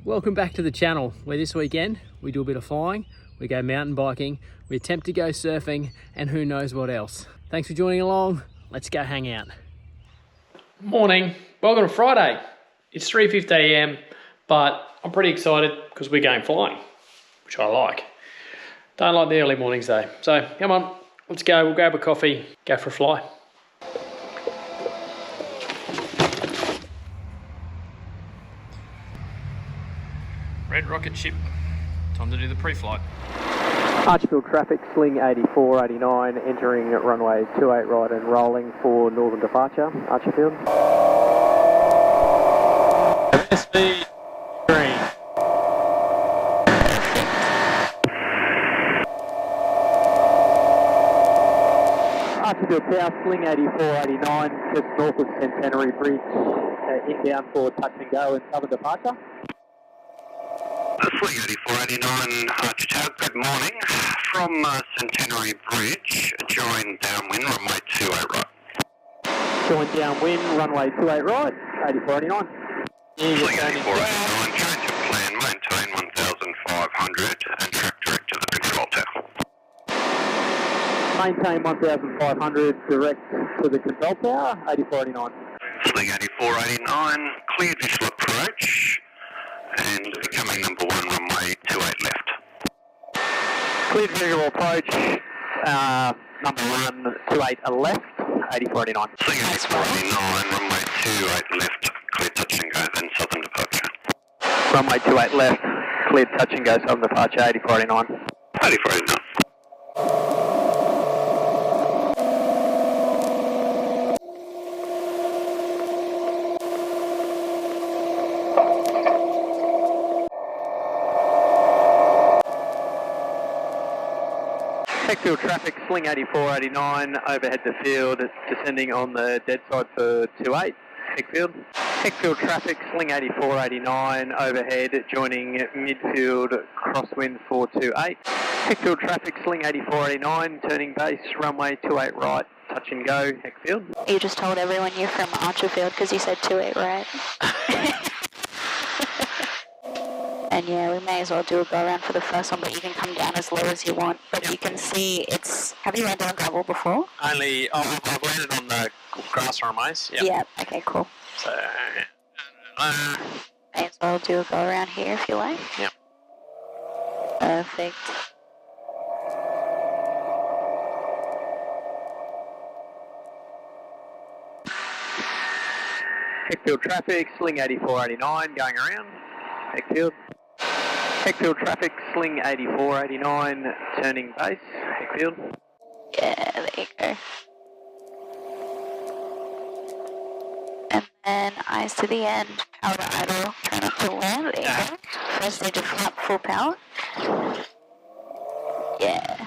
Welcome back to the channel, where this weekend we do a bit of flying, we go mountain biking, we attempt to go surfing, and who knows what else. Thanks for joining along. Let's go hang out. Morning, welcome to Friday. It's 3:50 a.m, but I'm pretty excited because we're going flying, which I like. Don't like the early mornings though. So come on, let's go, we'll grab a coffee, go for a fly. Red rocket ship, time to do the pre-flight. Archfield traffic, sling 8489, entering at runway 28 right and rolling for northern departure, Archfield. SV green. Archfield South, sling 8489, just north of Centenary Bridge, inbound for touch and go and southern departure. Sling 8489, Archtown, good morning. From Centenary Bridge, join downwind, runway 28 right. Join downwind, runway 28 right, 8489. Sling 8489, change of plan, maintain 1500 and track direct to the control tower. Maintain 1500, direct to the control tower, 8489. Sling 8489, clear visual approach. And becoming number 1, runway 28 left. Cleared visual approach, number 1, 28 left, 8489. Sling 8489, runway 28 left, clear touch and go, then southern departure. Runway 28 left, cleared touch and go, southern departure, 8489. 8489. Field traffic, sling 8489, overhead the field, descending on the dead side for 28, Heckfield. Heckfield traffic, sling 8489, overhead, joining midfield, crosswind 428. Heckfield traffic, sling 8489, turning base, runway 28 right, touch and go, Heckfield. You just told everyone you're from Archerfield because you said 28 right. And yeah, we may as well do a go around for the first one, but you can come down as low as you want. But you can see it's... Have you landed on gravel before? I've landed on the grass runways. Yeah, okay, cool. So, May as well do a go around here if you like. Yep. Perfect. Heckfield traffic, sling 8489, going around, Heckfield. Heckfield traffic, sling 8489, turning base, Heckfield. Yeah, there you go. And then eyes to the end, power to idle, try not to land, there you go. First stage of flap, full power. Yeah.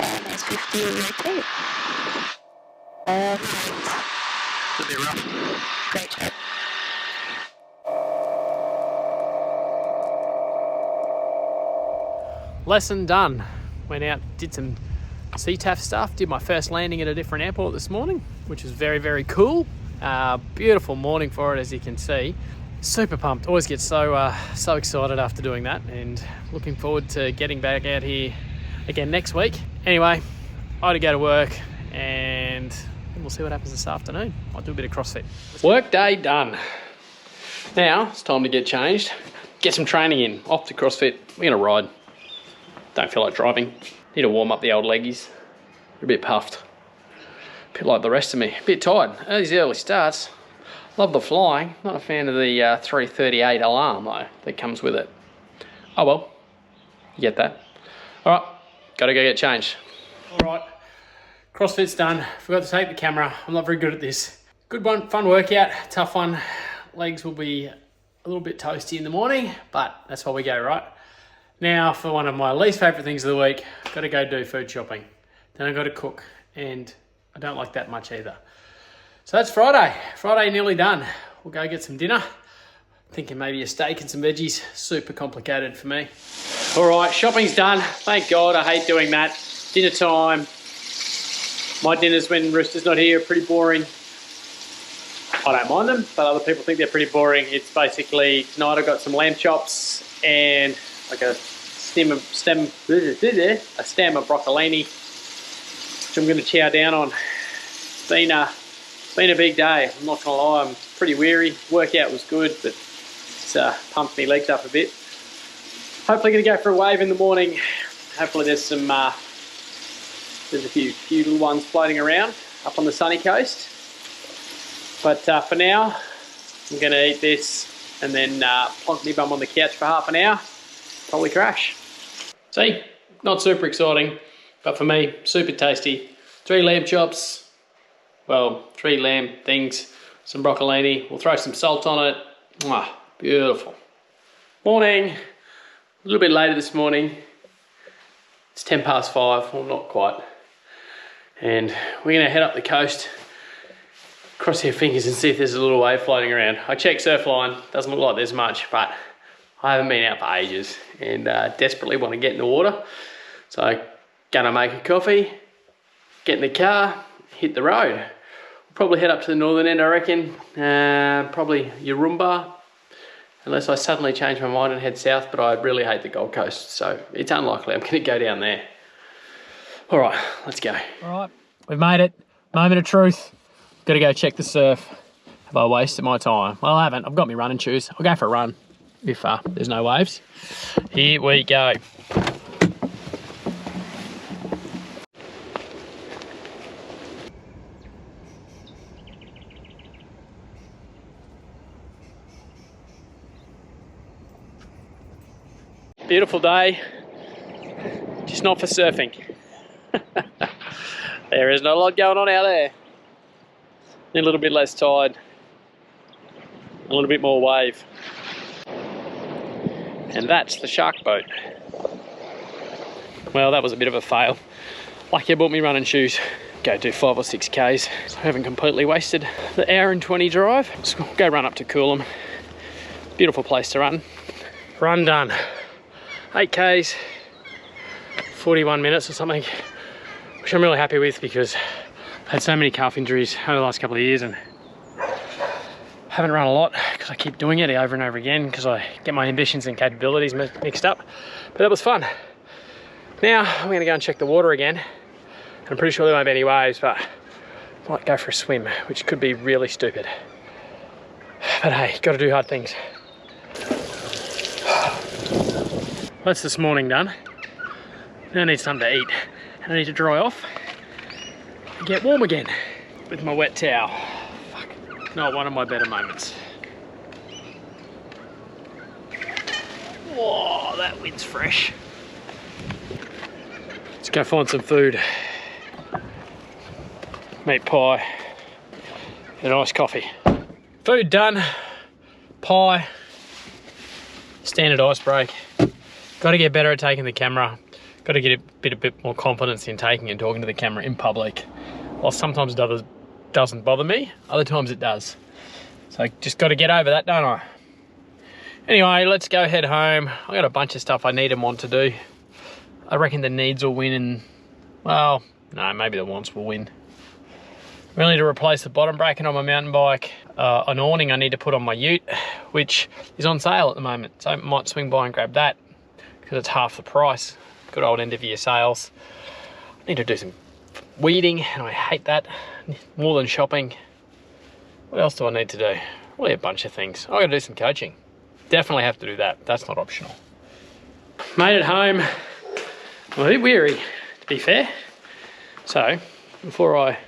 And there's 50 rotate. Perfect. It's a bit rough. Great job. Lesson done. Went out, did some CTAF stuff, did my first landing at a different airport this morning, which was very, very cool. Beautiful morning for it, as you can see. Super pumped. Always get so excited after doing that, and looking forward to getting back out here again next week. Anyway, I had to go to work, and we'll see what happens this afternoon. Might do a bit of CrossFit. Work day done. Now it's time to get changed, get some training in. Off to CrossFit. We're gonna ride. Don't feel like driving. Need to warm up the old leggies. They're a bit puffed. A bit like the rest of me. A bit tired. These early starts. Love the flying. Not a fan of the 3:38 alarm though that comes with it. Oh well. You get that. All right. Got to go get changed. All right. CrossFit's done. Forgot to take the camera. I'm not very good at this. Good one. Fun workout. Tough one. Legs will be a little bit toasty in the morning, but that's why we go, right? Now for one of my least favourite things of the week, I've got to go do food shopping. Then I've got to cook, and I don't like that much either. So that's Friday. Friday nearly done. We'll go get some dinner. Thinking maybe a steak and some veggies. Super complicated for me. All right, shopping's done. Thank God, I hate doing that. Dinner time. My dinners when Rooster's not here are pretty boring. I don't mind them, but other people think they're pretty boring. It's basically, tonight I've got some lamb chops and like a stem of broccolini, which I'm going to chow down on. It's been a big day, I'm not going to lie. I'm pretty weary. Workout was good, but it's pumped my legs up a bit. Hopefully going to go for a wave in the morning. Hopefully there's some there's a few little ones floating around up on the sunny coast. But for now, I'm going to eat this and then plonk my bum on the couch for half an hour. Probably crash. See, not super exciting, but for me, super tasty. 3 lamb chops, well, 3 lamb things, some broccolini. We'll throw some salt on it. Mwah, beautiful. Morning. A little bit later this morning. It's 5:10, well, not quite. And we're going to head up the coast, cross our fingers and see if there's a little wave floating around. I checked Surfline, doesn't look like there's much, but I haven't been out for ages and desperately want to get in the water. So, gonna make a coffee, get in the car, hit the road. We'll probably head up to the northern end, I reckon. Probably Yarumba, unless I suddenly change my mind and head south, but I really hate the Gold Coast, so it's unlikely I'm gonna go down there. All right, let's go. All right, we've made it. Moment of truth. Gotta go check the surf. Have I wasted my time? Well, I haven't. I've got my running shoes. I'll go for a run if there's no waves. Here we go. Beautiful day, just not for surfing. There is not a lot going on out there. A little bit less tide, a little bit more wave. And that's the shark boat. Well, that was a bit of a fail. Lucky I bought me running shoes. Go do 5 or 6 Ks. So I haven't completely wasted the hour and 20 drive. Let's go run up to Coolum. Beautiful place to run. Run done. 8 Ks, 41 minutes or something, which I'm really happy with because I've had so many calf injuries over the last couple of years and haven't run a lot because I keep doing it over and over again because I get my ambitions and capabilities mixed up. But that was fun. Now I'm going to go and check the water again. I'm pretty sure there won't be any waves, but I might go for a swim, which could be really stupid. But hey, got to do hard things. That's this morning done. Now I need something to eat and I need to dry off and get warm again with my wet towel. Fuck, not one of my better moments. Whoa, that wind's fresh. Let's go find some food. Meat pie and a nice coffee. Food done, pie, standard ice break. Got to get better at taking the camera. Got to get a bit more confidence in taking and talking to the camera in public. While sometimes it doesn't bother me, other times it does. So just got to get over that, don't I? Anyway, let's go head home. I got a bunch of stuff I need and want to do. I reckon the needs will win and, well, no, maybe the wants will win. Really need to replace the bottom bracket on my mountain bike. An awning I need to put on my ute, which is on sale at the moment. So I might swing by and grab that because it's half the price. Good old end of year sales. I need to do some weeding and I hate that more than shopping. What else do I need to do? Really a bunch of things. I've got to do some coaching. Definitely have to do that. That's not optional. Made it home. I'm a bit weary, to be fair. So, before I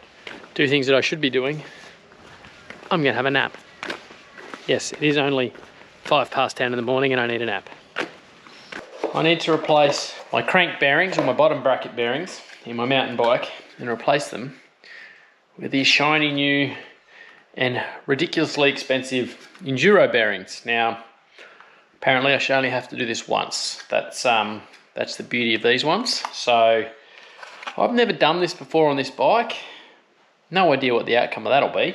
do things that I should be doing, I'm going to have a nap. Yes, it is only 10:05 in the morning and I need a nap. I need to replace my crank bearings or my bottom bracket bearings in my mountain bike and replace them with these shiny new and ridiculously expensive enduro bearings. Now, apparently I should only have to do this once. That's the beauty of these ones. So I've never done this before on this bike. No idea what the outcome of that'll be.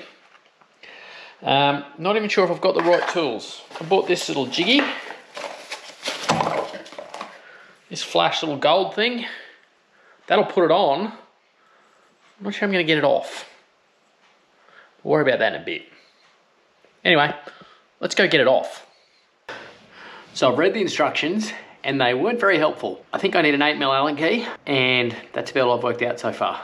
Not even sure if I've got the right tools. I bought this little jiggy. This flash little gold thing. That'll put it on. I'm not sure I'm going to get it off. We'll worry about that in a bit. Anyway, let's go get it off. So I've read the instructions and they weren't very helpful. I think I need an 8mm Allen key, and that's about all I've worked out so far.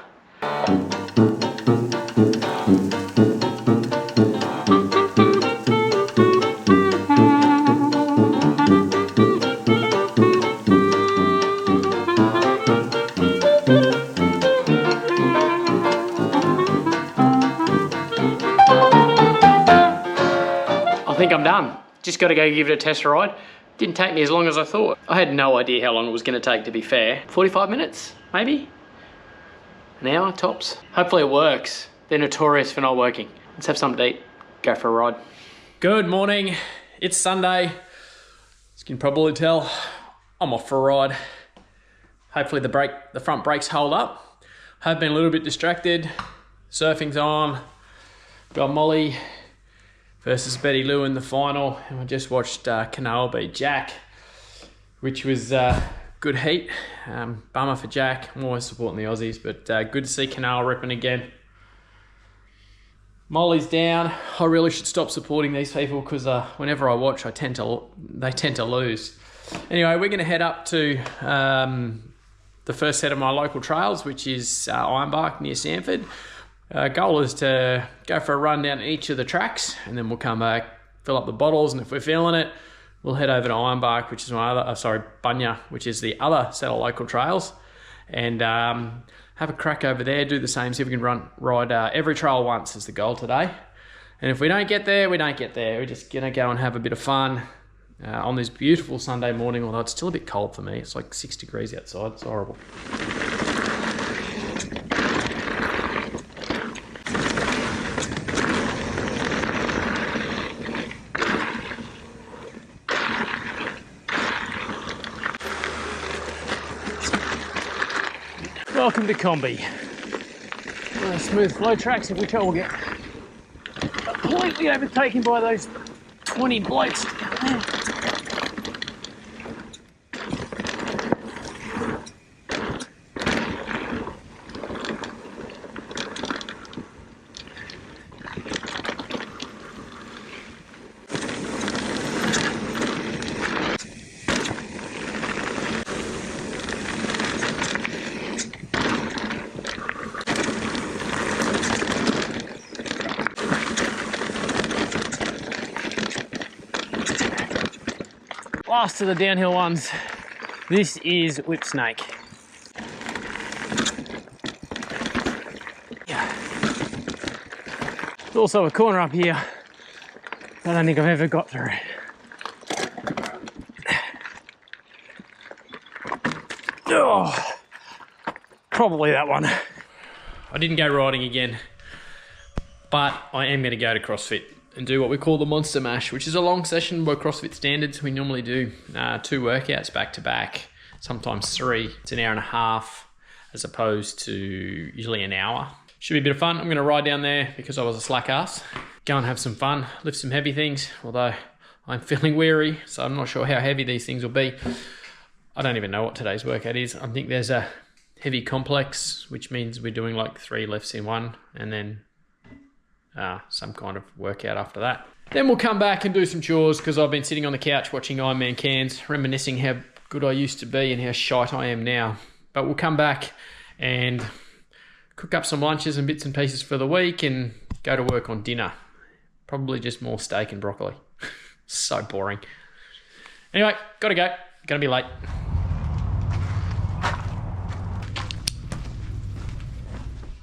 I think I'm done. Just got to go give it a test ride. Didn't take me as long as I thought. I had no idea how long it was going to take, to be fair. 45 minutes, maybe? An hour, tops. Hopefully it works. They're notorious for not working. Let's have something to eat. Go for a ride. Good morning. It's Sunday. As you can probably tell, I'm off for a ride. Hopefully the front brakes hold up. I've been a little bit distracted. Surfing's on. Got Molly versus Betty Lou in the final, and I just watched Kanoa beat Jack, which was good heat. Bummer for Jack. I'm always supporting the Aussies, but good to see Kanoa ripping again. Molly's down. I really should stop supporting these people because whenever I watch, they tend to lose. Anyway, we're going to head up to the first set of my local trails, which is Ironbark near Sanford. Goal is to go for a run down each of the tracks, and then we'll come back, fill up the bottles, and if we're feeling it, we'll head over to Ironbark, which is my other, Bunya, which is the other set of local trails, and have a crack over there, do the same, see if we can ride every trail once is the goal today. And if we don't get there, we don't get there. We're just gonna go and have a bit of fun on this beautiful Sunday morning, although it's still a bit cold for me. It's like 6 degrees outside, it's horrible. Welcome to Combi. Smooth flow tracks, of which I will get completely overtaken by those 20 blokes. Last of the downhill ones. This is Whip Snake. Yeah. There's also a corner up here I don't think I've ever got through. Oh, probably that one. I didn't go riding again, but I am going to go to CrossFit and do what we call the Monster Mash, which is a long session by CrossFit standards. We normally do 2 workouts back to back, sometimes 3. It's an hour and a half as opposed to usually an hour. Should be a bit of fun. I'm going to ride down there because I was a slack ass. Go and have some fun, lift some heavy things, although I'm feeling weary, so I'm not sure how heavy these things will be. I don't even know what today's workout is. I think there's a heavy complex, which means we're doing like 3 lifts in one, and then some kind of workout after that. Then we'll come back and do some chores because I've been sitting on the couch watching Ironman cans, reminiscing how good I used to be and how shite I am now. But we'll come back and cook up some lunches and bits and pieces for the week and go to work on dinner. Probably just more steak and broccoli. So boring. Anyway, gotta go. Gonna be late.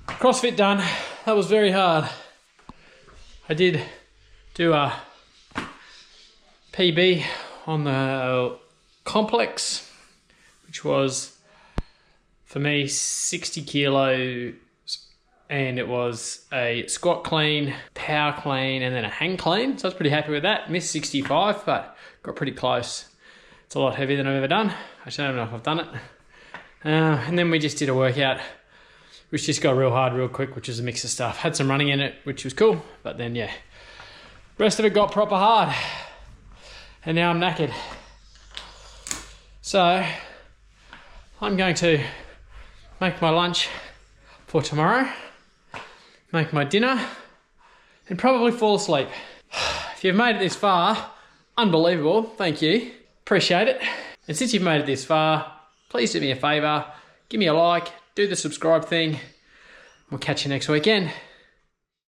CrossFit done. That was very hard. I did do a PB on the complex, which was, for me, 60 kilos, and it was a squat clean, power clean, and then a hang clean. So I was pretty happy with that. Missed 65, but got pretty close. It's a lot heavier than I've ever done. Actually, I don't know if I've done it. And then we just did a workout which just got real hard real quick, which is a mix of stuff. Had some running in it, which was cool, but then yeah, rest of it got proper hard. And now I'm knackered. So I'm going to make my lunch for tomorrow, make my dinner, and probably fall asleep. you've made it this far, unbelievable, thank you. Appreciate it. And since you've made it this far, please do me a favour, give me a like, do the subscribe thing. We'll catch you next weekend.